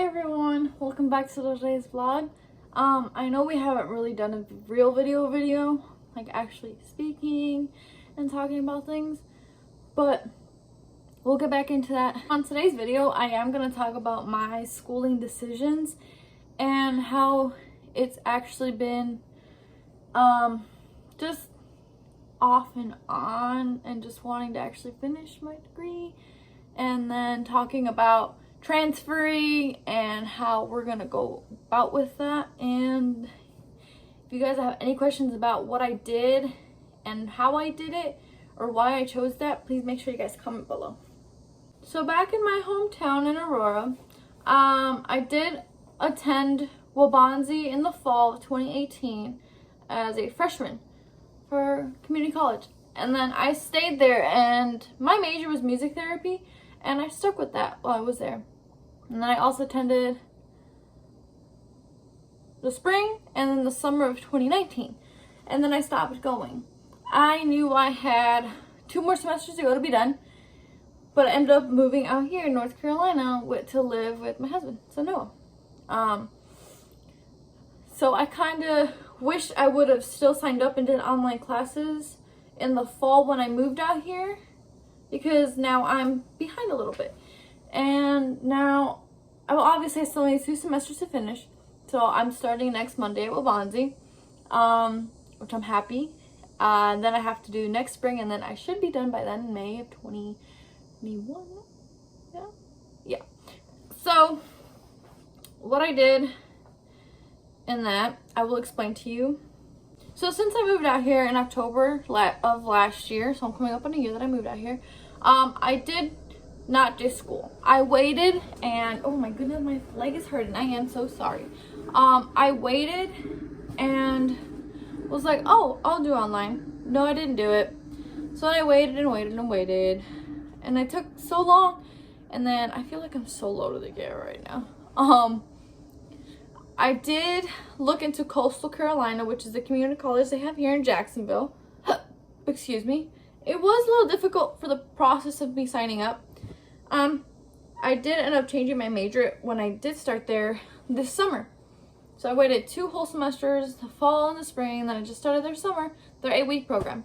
Hi everyone, welcome back to today's vlog. I know we haven't really done a real video, like actually speaking and talking about things, but we'll get back into that. On today's video, I am going to talk about my schooling decisions and how it's actually been just off and on and just wanting to actually finish my degree, and then talking about transferring and how we're gonna go about with that. And if you guys have any questions about what I did and how I did it or why I chose that, please make sure you guys comment below. So back in my hometown in Aurora, I did attend Waubonsie in the fall of 2018 as a freshman for community college, and then I stayed there, and my major was music therapy, and I stuck with that while I was there. And then I also attended the spring and then the summer of 2019. And then I stopped going. I knew I had 2 more semesters to go to be done, but I ended up moving out here in North Carolina to live with my husband, so Noah. So I kind of wish I would have still signed up and did online classes in the fall when I moved out here, because now I'm behind a little bit. And now, obviously I still need 2 semesters to finish, so I'm starting next Monday at Waubonsie, which I'm happy. Then I have to do next spring, and then I should be done by then, May of 2021. Yeah. So what I did in that, I will explain to you. So since I moved out here in October of last year, so I'm coming up on a year that I moved out here, I did not do school. I waited, and oh my goodness, my leg is hurting. I am so sorry. I waited and was like, oh, I'll do online. No, I didn't do it. So I waited and waited and waited, and it took so long. And then I feel like I'm so low to the gear right now. I did look into Coastal Carolina, which is the community college they have here in Jacksonville. Excuse me. It was a little difficult for the process of me signing up. I did end up changing my major when I did start there this summer. So I waited 2 whole semesters, the fall and the spring, and then I just started their summer, their 8-week program.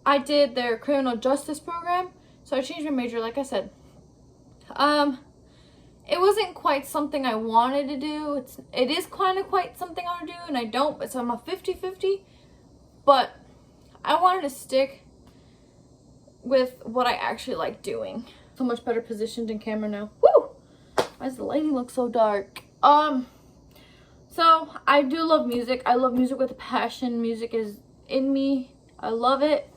I did their criminal justice program, so I changed my major, like I said. It wasn't quite something I wanted to do. It is kind of quite something I want to do, and I don't, so I'm a 50-50, but I wanted to stick with what I actually like doing. So much better positioned in camera now. Woo! Why does the lighting look so dark? So I do love music. I love music with a passion. Music is in me. I love it.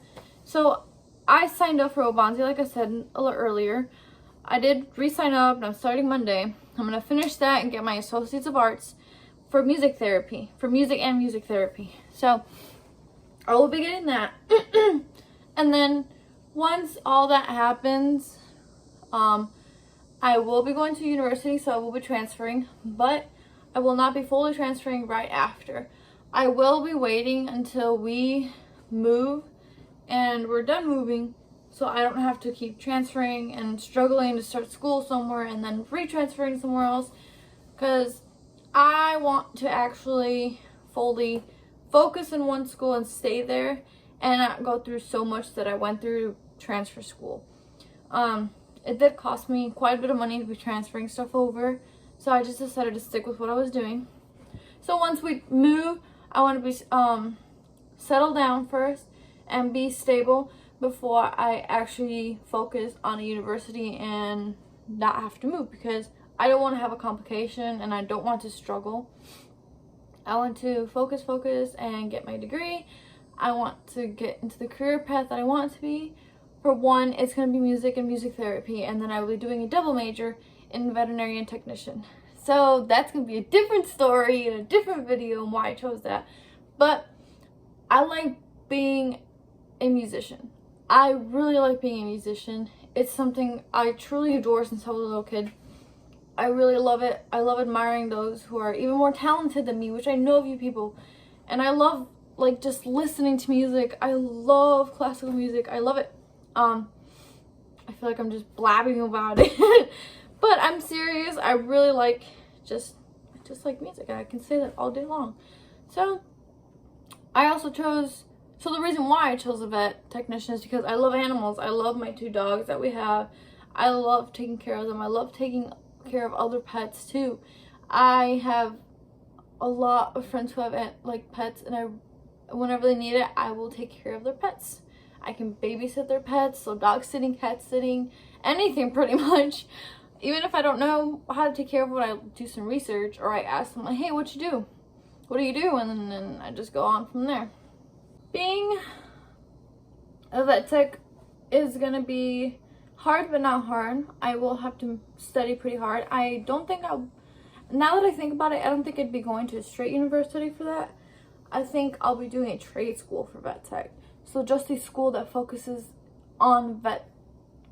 So I signed up for Waubonsie, like I said a little earlier. I did re-sign up, and I'm starting Monday. I'm gonna finish that and get my Associates of Arts for music therapy, for music and music therapy. So I will be getting that. And then once all that happens, I will be going to university, so I will be transferring, but I will not be fully transferring right after. I will be waiting until we move and we're done moving, so I don't have to keep transferring and struggling to start school somewhere and then retransferring somewhere else, because I want to actually fully focus in one school and stay there and not go through so much that I went through to transfer school. It did cost me quite a bit of money to be transferring stuff over, so I just decided to stick with what I was doing. So once we move, I want to be settle down first and be stable before I actually focus on a university and not have to move, because I don't want to have a complication and I don't want to struggle. I want to focus and get my degree. I want to get into the career path that I want it to be. For one, it's going to be music and music therapy, and then I will be doing a double major in veterinarian technician. So that's going to be a different story and a different video and why I chose that. But I like being a musician. I really like being a musician. It's something I truly adore since I was a little kid. I really love it. I love admiring those who are even more talented than me, which I know of you people. And I love like just listening to music. I love classical music. I love it. I feel like I'm just blabbing about it. But I'm serious. I really like just like music. I can say that all day long. So I also chose, so the reason why I chose a vet technician is because I love animals. I love my 2 dogs that we have. I love taking care of them. I love taking care of other pets too. I have a lot of friends who have like pets, and whenever they need it, I will take care of their pets. I can babysit their pets, so dog sitting, cat sitting, anything pretty much. Even if I don't know how to take care of it, I do some research, or I ask them like, hey, what you do? What do you do? And then I just go on from there. Being a vet tech is gonna be hard, but not hard. I will have to study pretty hard. I don't think now that I think about it, I don't think I'd be going to a straight university for that. I think I'll be doing a trade school for vet tech. So just a school that focuses on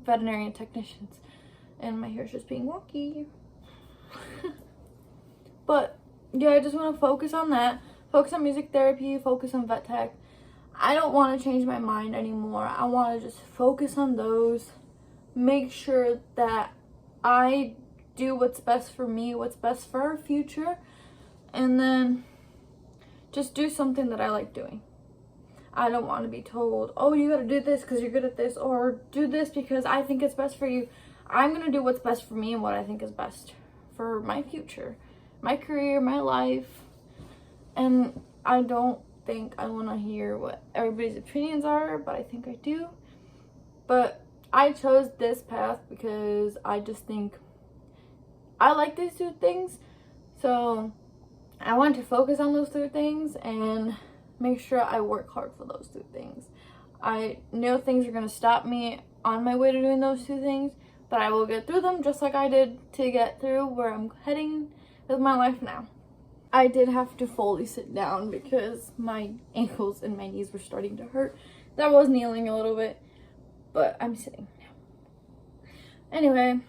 veterinarian technicians. And my hair's just being wonky. But yeah, I just want to focus on that. Focus on music therapy, focus on vet tech. I don't want to change my mind anymore. I want to just focus on those. Make sure that I do what's best for me, what's best for our future. And then just do something that I like doing. I don't want to be told, oh, you got to do this because you're good at this, or do this because I think it's best for you. I'm going to do what's best for me and what I think is best for my future, my career, my life. And I don't think I want to hear what everybody's opinions are, but I think I do. But I chose this path because I just think I like these 2 things. So I want to focus on those 2 things and make sure I work hard for those 2 things. I know things are going to stop me on my way to doing those 2 things, but I will get through them just like I did to get through where I'm heading with my life now. I did have to fully sit down because my ankles and my knees were starting to hurt. That was kneeling a little bit, but I'm sitting now. Anyway,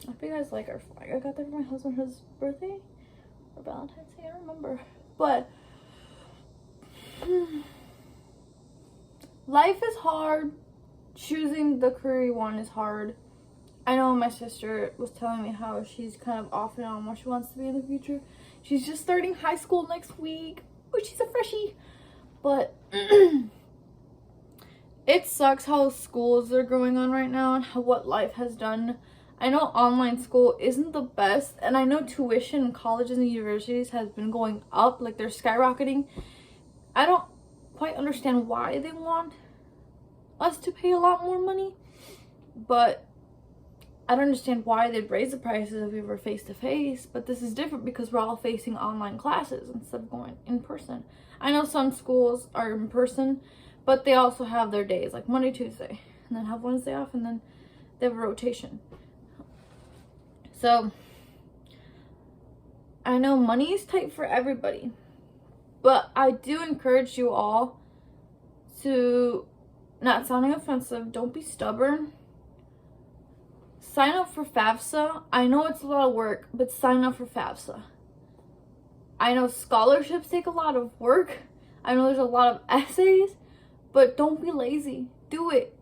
I hope you guys like our flag. I got that for my husband for his birthday or Valentine's Day, I don't remember. But life is hard. Choosing the career you want is hard. I know my sister was telling me how she's kind of off and on what she wants to be in the future. She's just starting high school next week. Oh, she's a freshie. But it sucks how schools are going on right now and what life has done. I know online school isn't the best, and I know tuition in colleges and universities has been going up, like they're skyrocketing. I don't quite understand why they want us to pay a lot more money, but I don't understand why they'd raise the prices if we were face-to-face, but this is different because we're all facing online classes instead of going in person. I know some schools are in person, but they also have their days, like Monday, Tuesday, and then have Wednesday off, and then they have a rotation. So, I know money is tight for everybody, but I do encourage you all to, not sounding offensive, don't be stubborn. Sign up for FAFSA. I know it's a lot of work, but sign up for FAFSA. I know scholarships take a lot of work. I know there's a lot of essays, but don't be lazy. Do it.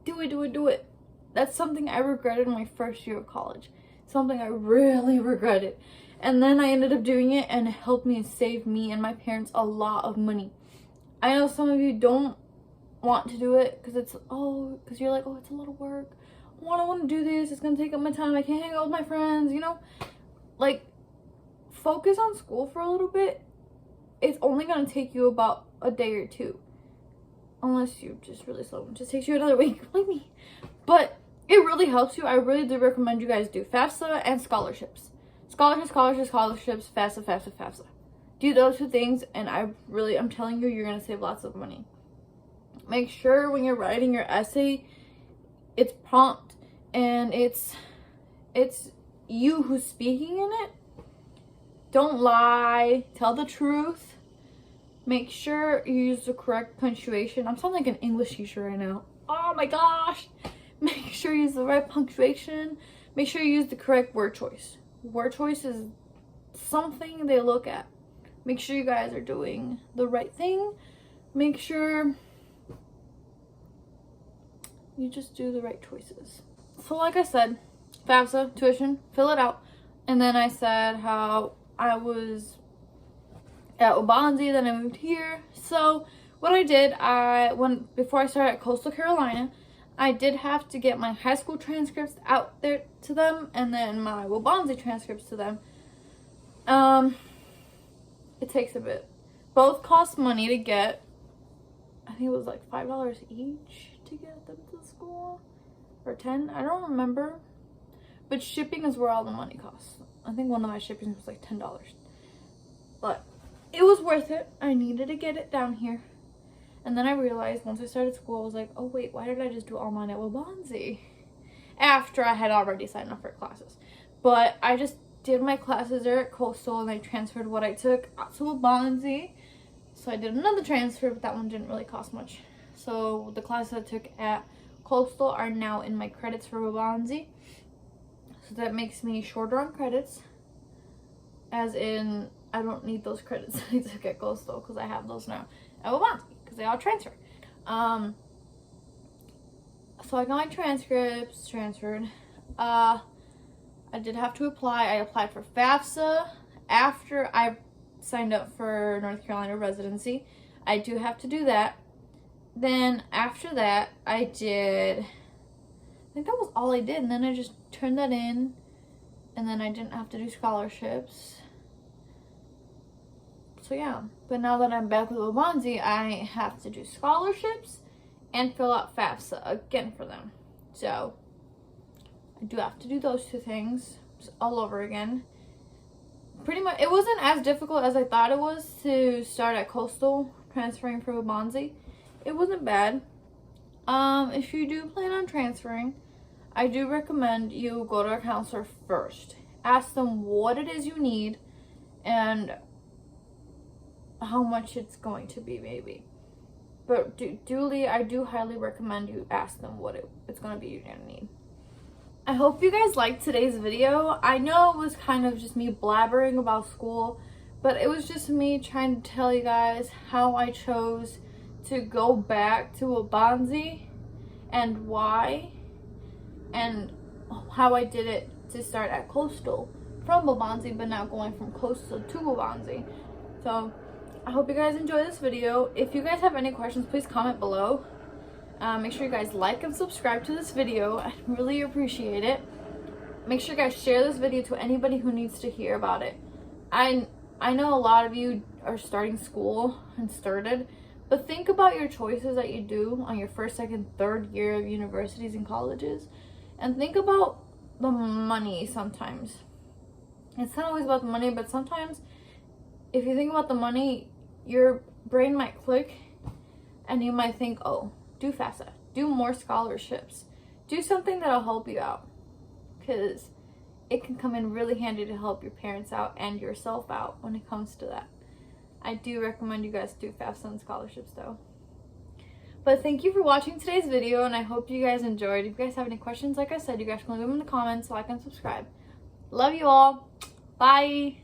Do it, do it, do it. That's something I regretted in my first year of college. Something I really regretted. And then I ended up doing it, and it helped me save me and my parents a lot of money. I know some of you don't want to do it because you're like, oh, it's a lot of work. I don't want to do this. It's going to take up my time. I can't hang out with my friends, you know? Like, focus on school for a little bit. It's only going to take you about a day or 2. Unless you're just really slow. It just takes you another week, like me. But it really helps you. I really do recommend you guys do FAFSA and scholarships. Scholarships, FAFSA, FAFSA, FAFSA. Do those 2 things, and I'm telling you, you're going to save lots of money. Make sure when you're writing your essay, it's prompt and it's you who's speaking in it. Don't lie. Tell the truth. Make sure you use the correct punctuation. I'm sounding like an English teacher right now. Oh my gosh. Make sure you use the right punctuation. Make sure you use the correct word choice. Word choice is something they look at. Make sure you guys are doing the right thing. Make sure you just do the right choices. So like I said, FAFSA, tuition, fill it out. And then I said how I was at Waubonsie, then I moved here. So what I did, before I started at Coastal Carolina, I did have to get my high school transcripts out there to them, and then my Waubonsie transcripts to them. It takes a bit. Both cost money to get. I think it was like $5 each to get them to school, or $10. I don't remember. But shipping is where all the money costs. I think one of my shippings was like $10. But it was worth it. I needed to get it down here. And then I realized once I started school, I was like, oh wait, why did I just do all mine at Waubonsie? After I had already signed up for classes. But I just did my classes there at Coastal, and I transferred what I took out to Waubonsie. So I did another transfer, but that one didn't really cost much. So the classes I took at Coastal are now in my credits for Waubonsie. So that makes me shorter on credits. As in, I don't need those credits I took at Coastal because I have those now at Waubonsie because they all transfer. So I got my transcripts transferred. I did have to apply. I applied for FAFSA after I signed up for North Carolina residency. I do have to do that. Then after that, I think that was all I did. And then I just turned that in. And then I didn't have to do scholarships. So yeah. But now that I'm back with Waubonsie, I have to do scholarships and fill out FAFSA again for them. So I do have to do those two things all over again. Pretty much, it wasn't as difficult as I thought it was to start at Coastal, transferring for Waubonsie. It wasn't bad. If you do plan on transferring, I do recommend you go to a counselor first. Ask them what it is you need and how much it's going to be, maybe. But I do highly recommend you ask them what it's going to be you're going to need. I hope you guys liked today's video. I know it was kind of just me blabbering about school, but it was just me trying to tell you guys how I chose to go back to Waubonsie and why, and how I did it to start at Coastal from Waubonsie, but now going from Coastal to Waubonsie. So I hope you guys enjoy this video. If you guys have any questions, please comment below. Make sure you guys like and subscribe to this video. I really appreciate it. Make sure you guys share this video to anybody who needs to hear about it. I know a lot of you are starting school and started, but think about your choices that you do on your first, second, third year of universities and colleges, and think about the money sometimes. It's not always about the money, but sometimes if you think about the money, your brain might click and you might think, oh, do FAFSA, do more scholarships, do something that'll help you out, because it can come in really handy to help your parents out and yourself out when it comes to that. I do recommend you guys do FAFSA and scholarships though. But thank you for watching today's video, and I hope you guys enjoyed. If you guys have any questions, like I said, you guys can leave them in the comments, like and subscribe. Love you all. Bye.